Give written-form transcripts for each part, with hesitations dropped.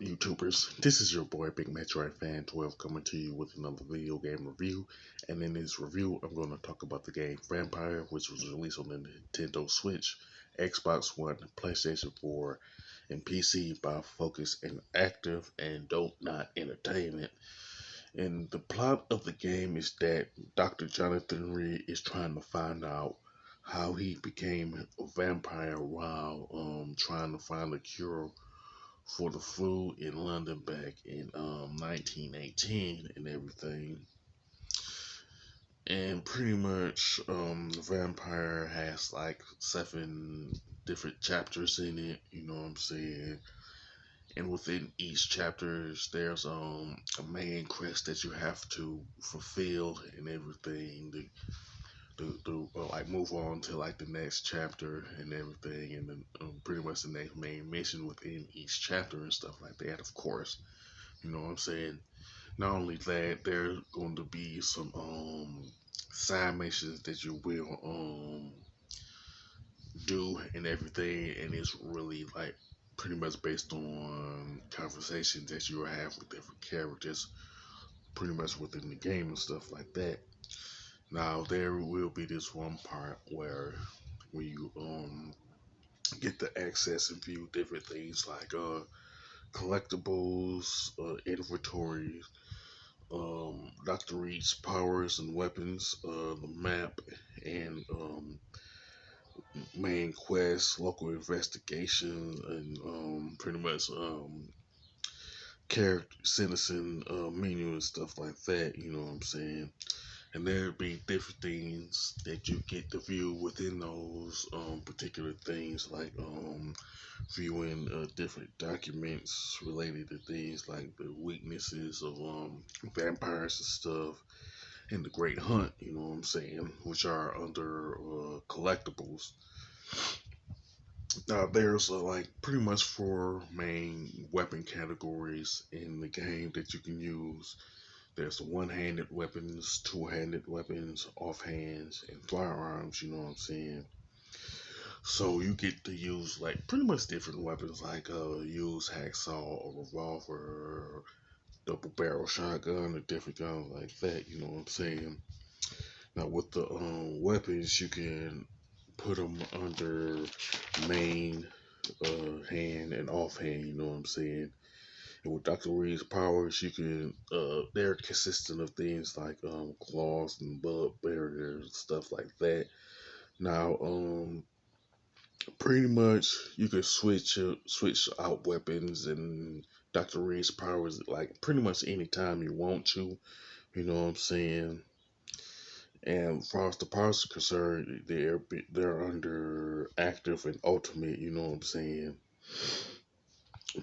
YouTubers? This is your boy Big Metroid Fan 12 coming to you with another video game review. And in this review, I'm going to talk about the game Vampyr, which was released on the Nintendo Switch, Xbox One, PlayStation 4, and PC by Focus Interactive and Dontnod Entertainment. And the plot of the game is that Dr. Jonathan Reed is trying to find out how he became a vampire while trying to find a cure for the flu in London back in 1918 and everything. And pretty much, the Vampire has like 7 different chapters in it. You know what I'm saying? And within each chapters, there's a main quest that you have to fulfill and everything. Like move on to like the next chapter and everything, and then pretty much the next main mission within each chapter and stuff like that. Of course, you know what I'm saying. Not only that, there's going to be some side missions that you will do and everything, and it's really like pretty much based on conversations that you will have with different characters, pretty much within the game and stuff like that. Now there will be this one part where when you get to access and view different things like collectibles, inventory, Dr. Reed's powers and weapons, the map, and main quest, local investigation, and pretty much character citizen menu and stuff like that. You know what I'm saying? And there'll be different things that you get to view within those particular things, like viewing different documents related to things like the weaknesses of vampires and stuff, and the Great Hunt. You know what I'm saying, which are under collectibles. Now there's like pretty much 4 main weapon categories in the game that you can use. There's the one-handed weapons, two-handed weapons, offhands, and firearms. You know what I'm saying? So you get to use like pretty much different weapons, like use hacksaw, a revolver, double barrel shotgun, or different guns like that. You know what I'm saying? Now with the weapons, you can put them under main, hand, and offhand. You know what I'm saying? And with Dr. Reed's powers, you can they're consistent of things like claws and blood barriers, stuff like that. Now, pretty much you can switch out weapons and Dr. Reed's powers like pretty much anytime you want to. You know what I'm saying? And as far as the powers are concerned, they're under active and ultimate. You know what I'm saying?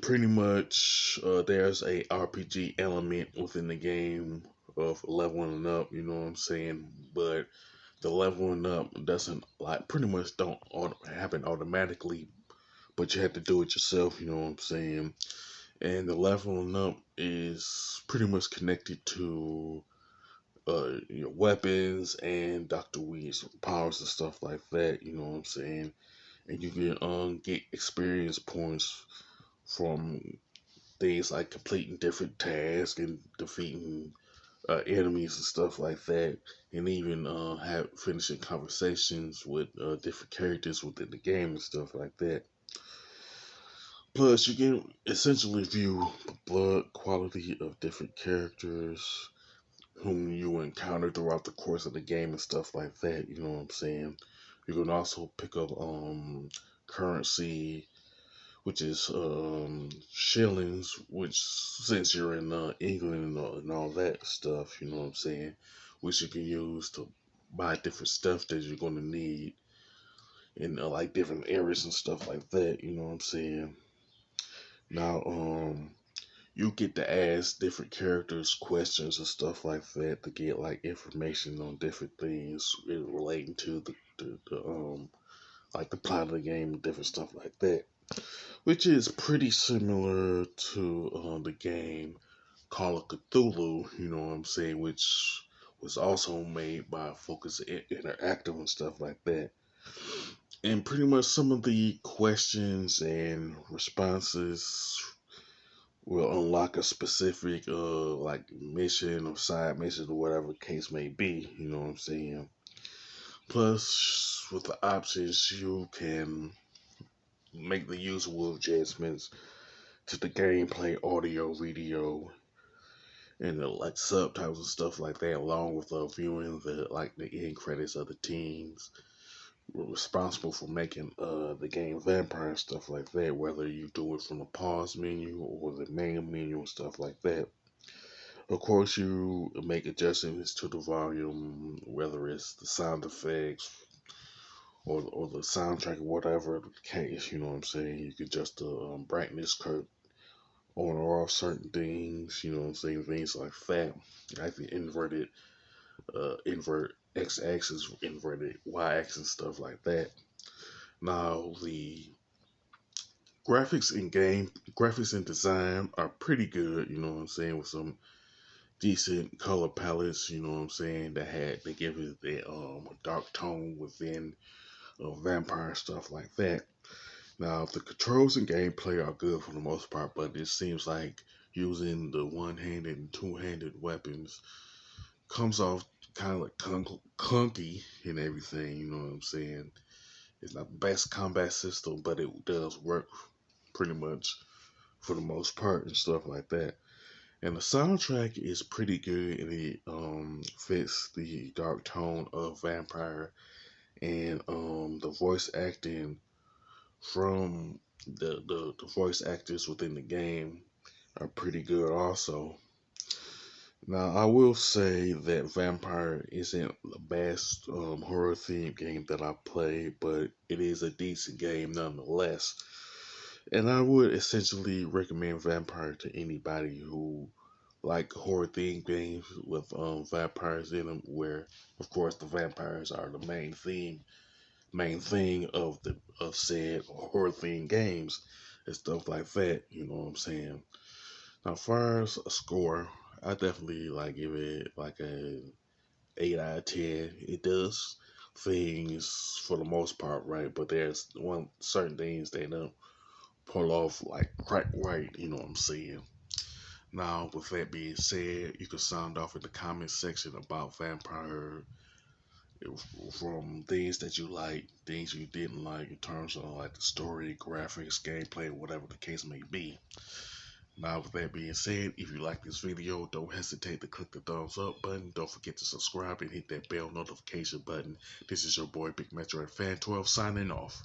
Pretty much, there's a RPG element within the game of leveling up. You know what I'm saying? But the leveling up doesn't like pretty much don't happen automatically, but you have to do it yourself. You know what I'm saying? And the leveling up is pretty much connected to your weapons and Dr. Weed's powers and stuff like that. You know what I'm saying? And you can get experience points from things like completing different tasks and defeating enemies and stuff like that, and even have finishing conversations with different characters within the game and stuff like that. Plus, you can essentially view the blood quality of different characters whom you encounter throughout the course of the game and stuff like that. You know what I'm saying? You can also pick up currency, which is shillings, which since you're in England and all that stuff, you know what I'm saying, which you can use to buy different stuff that you're going to need in like different areas and stuff like that, you know what I'm saying. Now, you get to ask different characters questions and stuff like that to get like information on different things relating to the like the plot of the game and different stuff like that, which is pretty similar to the game Call of Cthulhu, you know what I'm saying, which was also made by Focus Interactive and stuff like that. And pretty much some of the questions and responses will unlock a specific like mission or side mission or whatever the case may be. You know what I'm saying? Plus, with the options, you can make the usual adjustments to the gameplay, audio, video, and the like subtitles and stuff like that, along with viewing the end credits of the teams responsible for making the game Vampire and stuff like that. Whether you do it from the pause menu or the main menu and stuff like that. Of course, you make adjustments to the volume, whether it's the sound effects or the soundtrack, or whatever the case. You know what I'm saying? You can adjust the brightness curve on or off certain things. You know what I'm saying? Things like that. Like the invert x-axis, inverted y-axis, stuff like that. Now the graphics and design are pretty good. You know what I'm saying? With some decent color palettes. You know what I'm saying? They give it the dark tone within vampire stuff like that. Now the controls and gameplay are good for the most part, but it seems like using the one-handed and two-handed weapons comes off kind of like clunky and everything. You know what I'm saying? It's not the best combat system, but it does work pretty much for the most part and stuff like that. And the soundtrack is pretty good, and it fits the dark tone of Vampire, and the voice acting from the voice actors within the game are pretty good also. Now, I will say that Vampire isn't the best horror themed game that I played, but it is a decent game nonetheless. And I would essentially recommend Vampire to anybody who like horror themed games with vampires in them, where of course the vampires are the main thing of said horror themed games and stuff like that. You know what I'm saying? Now, as far as a score, I definitely like give it like a 8 out of 10. It does things for the most part right, but there's one certain things they don't pull off like quite right. You know what I'm saying? Now, with that being said, you can sound off in the comment section about Vampire from things that you like, things you didn't like in terms of like the story, graphics, gameplay, whatever the case may be. Now, with that being said, if you like this video, don't hesitate to click the thumbs up button. Don't forget to subscribe and hit that bell notification button. This is your boy Big Metro Fan 12 signing off.